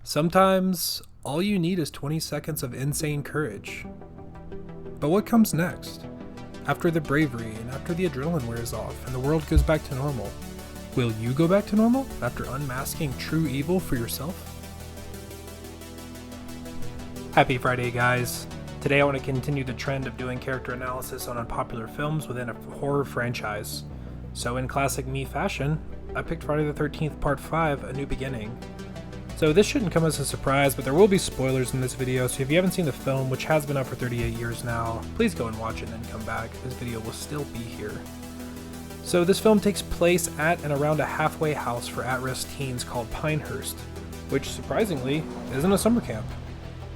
Sometimes, all you need is 20 seconds of insane courage. But what comes next? After the bravery and after the adrenaline wears off and the world goes back to normal, will you go back to normal after unmasking true evil for yourself? Happy Friday, guys. Today I want to continue the trend of doing character analysis on unpopular films within a horror franchise. So in classic me fashion, I picked Friday the 13th Part 5, A New Beginning. So this shouldn't come as a surprise, but there will be spoilers in this video, so if you haven't seen the film, which has been out for 38 years now, please go and watch it and then come back. This video will still be here. So this film takes place at and around a halfway house for at-risk teens called Pinehurst, which surprisingly isn't a summer camp.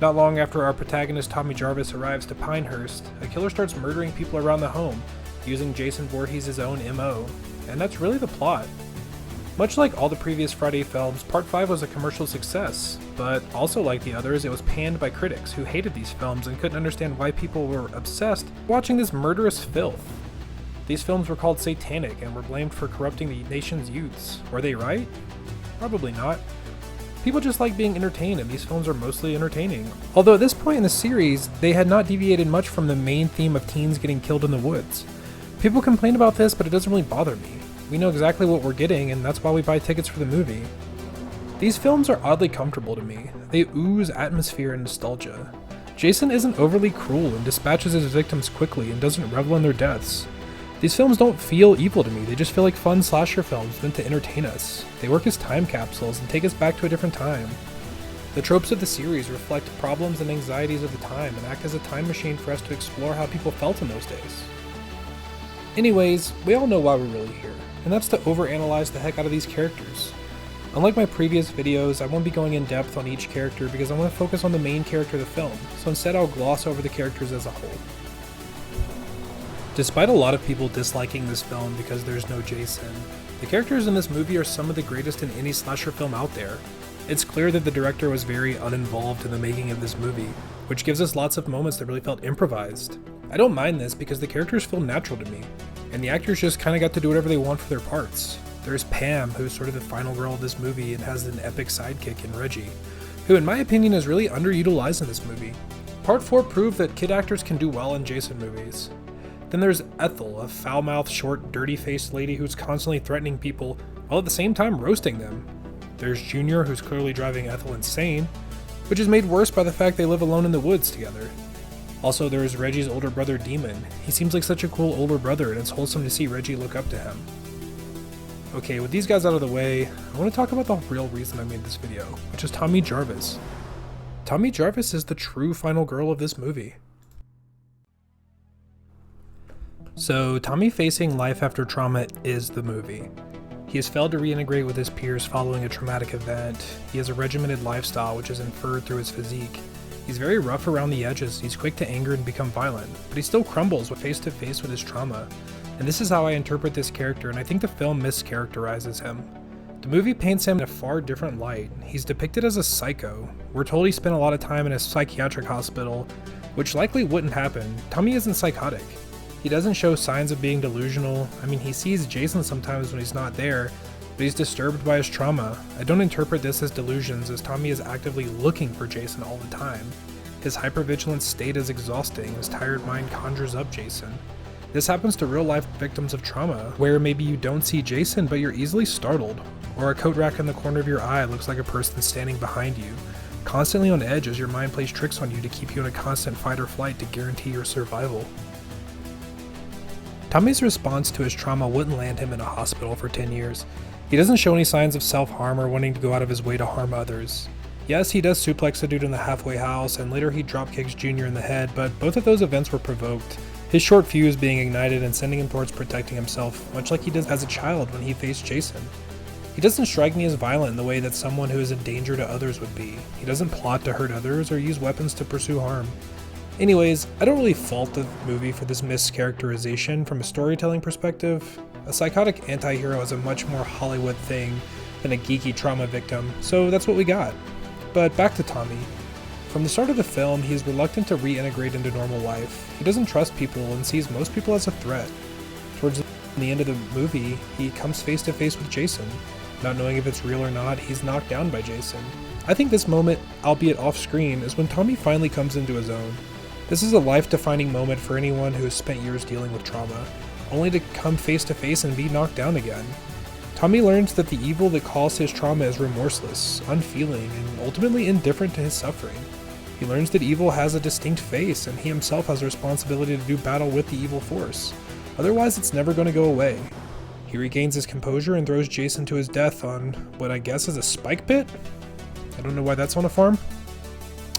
Not long after our protagonist Tommy Jarvis arrives to Pinehurst, a killer starts murdering people around the home, using Jason Voorhees' own MO, and that's really the plot. Much like all the previous Friday films, Part 5 was a commercial success, but also like the others, it was panned by critics who hated these films and couldn't understand why people were obsessed watching this murderous filth. These films were called satanic and were blamed for corrupting the nation's youths. Were they right? Probably not. People just like being entertained, and these films are mostly entertaining. Although at this point in the series, they had not deviated much from the main theme of teens getting killed in the woods. People complain about this, but it doesn't really bother me. We know exactly what we're getting, and that's why we buy tickets for the movie. These films are oddly comfortable to me. They ooze atmosphere and nostalgia. Jason isn't overly cruel and dispatches his victims quickly and doesn't revel in their deaths. These films don't feel evil to me, they just feel like fun slasher films meant to entertain us. They work as time capsules and take us back to a different time. The tropes of the series reflect problems and anxieties of the time and act as a time machine for us to explore how people felt in those days. Anyways, we all know why we're really here, and that's to overanalyze the heck out of these characters. Unlike my previous videos, I won't be going in depth on each character because I want to focus on the main character of the film, so instead I'll gloss over the characters as a whole. Despite a lot of people disliking this film because there's no Jason, the characters in this movie are some of the greatest in any slasher film out there. It's clear that the director was very uninvolved in the making of this movie, which gives us lots of moments that really felt improvised. I don't mind this because the characters feel natural to me, and the actors just kinda got to do whatever they want for their parts. There's Pam, who's sort of the final girl of this movie and has an epic sidekick in Reggie, who in my opinion is really underutilized in this movie. Part 4 proved that kid actors can do well in Jason movies. Then there's Ethel, a foul-mouthed, short, dirty-faced lady who's constantly threatening people while at the same time roasting them. There's Junior, who's clearly driving Ethel insane, which is made worse by the fact they live alone in the woods together. Also, there's Reggie's older brother, Demon. He seems like such a cool older brother, and it's wholesome to see Reggie look up to him. Okay, with these guys out of the way, I want to talk about the real reason I made this video, which is Tommy Jarvis. Tommy Jarvis is the true final girl of this movie. So, Tommy facing life after trauma is the movie. He has failed to reintegrate with his peers following a traumatic event. He has a regimented lifestyle which is inferred through his physique. He's very rough around the edges, he's quick to anger and become violent, but he still crumbles face to face with his trauma. And this is how I interpret this character, and I think the film mischaracterizes him. The movie paints him in a far different light. He's depicted as a psycho. We're told he spent a lot of time in a psychiatric hospital, which likely wouldn't happen. Tommy isn't psychotic. He doesn't show signs of being delusional. I mean, he sees Jason sometimes when he's not there, but he's disturbed by his trauma. I don't interpret this as delusions, as Tommy is actively looking for Jason all the time. His hypervigilant state is exhausting, his tired mind conjures up Jason. This happens to real-life victims of trauma, where maybe you don't see Jason, but you're easily startled, or a coat rack in the corner of your eye looks like a person standing behind you, constantly on edge as your mind plays tricks on you to keep you in a constant fight or flight to guarantee your survival. Tommy's response to his trauma wouldn't land him in a hospital for 10 years. He doesn't show any signs of self-harm or wanting to go out of his way to harm others. Yes, he does suplex a dude in the halfway house, and later he dropkicks Junior in the head, but both of those events were provoked. His short fuse being ignited and sending him towards protecting himself, much like he did as a child when he faced Jason. He doesn't strike me as violent in the way that someone who is a danger to others would be. He doesn't plot to hurt others or use weapons to pursue harm. Anyways, I don't really fault the movie for this mischaracterization from a storytelling perspective. A psychotic anti-hero is a much more Hollywood thing than a geeky trauma victim, so that's what we got. But back to Tommy. From the start of the film, he is reluctant to reintegrate into normal life. He doesn't trust people and sees most people as a threat. Towards the end of the movie, he comes face to face with Jason. Not knowing if it's real or not, he's knocked down by Jason. I think this moment, albeit off screen, is when Tommy finally comes into his own. This is a life-defining moment for anyone who has spent years dealing with trauma, only to come face to face and be knocked down again. Tommy learns that the evil that caused his trauma is remorseless, unfeeling, and ultimately indifferent to his suffering. He learns that evil has a distinct face, and he himself has a responsibility to do battle with the evil force. Otherwise, it's never going to go away. He regains his composure and throws Jason to his death on what I guess is a spike pit? I don't know why that's on a farm.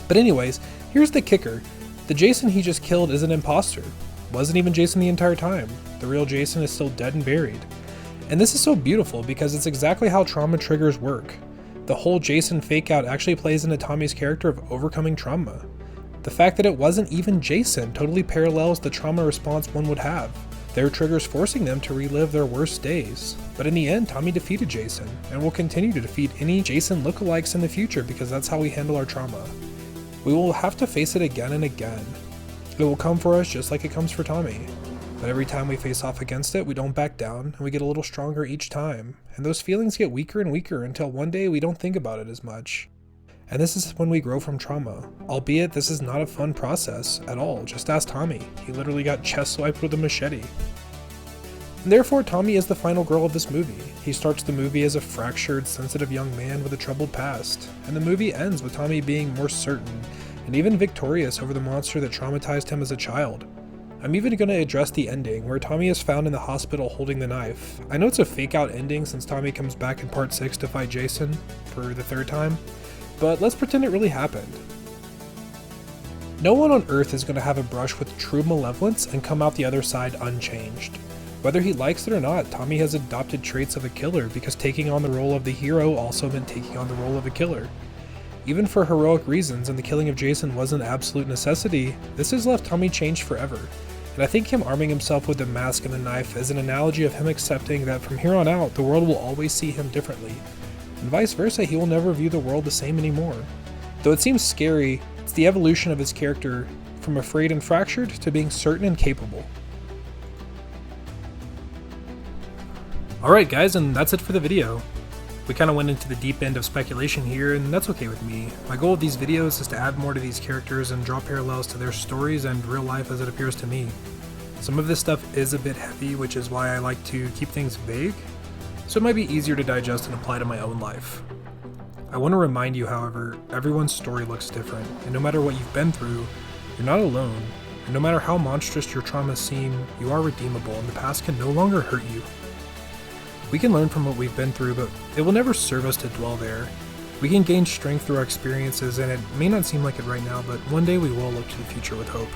But anyways, here's the kicker. The Jason he just killed is an imposter. Wasn't even Jason the entire time. The real Jason is still dead and buried. And this is so beautiful because it's exactly how trauma triggers work. The whole Jason fake out actually plays into Tommy's character of overcoming trauma. The fact that it wasn't even Jason totally parallels the trauma response one would have. Their triggers forcing them to relive their worst days. But in the end, Tommy defeated Jason, and will continue to defeat any Jason lookalikes in the future because that's how we handle our trauma. We will have to face it again and again. It will come for us just like it comes for Tommy. But every time we face off against it, we don't back down, and we get a little stronger each time. And those feelings get weaker and weaker until one day we don't think about it as much. And this is when we grow from trauma. Albeit this is not a fun process at all. Just ask Tommy. He literally got chest swiped with a machete. And therefore, Tommy is the final girl of this movie. He starts the movie as a fractured, sensitive young man with a troubled past. And the movie ends with Tommy being more certain, and even victorious over the monster that traumatized him as a child. I'm even going to address the ending, where Tommy is found in the hospital holding the knife. I know it's a fake out ending since Tommy comes back in part 6 to fight Jason for the 3rd time, but let's pretend it really happened. No one on Earth is going to have a brush with true malevolence and come out the other side unchanged. Whether he likes it or not, Tommy has adopted traits of a killer because taking on the role of the hero also meant taking on the role of a killer. Even for heroic reasons and the killing of Jason was an absolute necessity, this has left Tommy changed forever. And I think him arming himself with the mask and the knife is an analogy of him accepting that from here on out, the world will always see him differently. And vice versa, he will never view the world the same anymore. Though it seems scary, it's the evolution of his character from afraid and fractured to being certain and capable. Alright guys, and that's it for the video. We kind of went into the deep end of speculation here, and that's okay with me. My goal with these videos is to add more to these characters and draw parallels to their stories and real life as it appears to me. Some of this stuff is a bit heavy, which is why I like to keep things vague, so it might be easier to digest and apply to my own life. I want to remind you, however, everyone's story looks different, and no matter what you've been through, you're not alone, and no matter how monstrous your traumas seem, you are redeemable, and the past can no longer hurt you. We can learn from what we've been through, but it will never serve us to dwell there. We can gain strength through our experiences, and it may not seem like it right now, but one day we will look to the future with hope.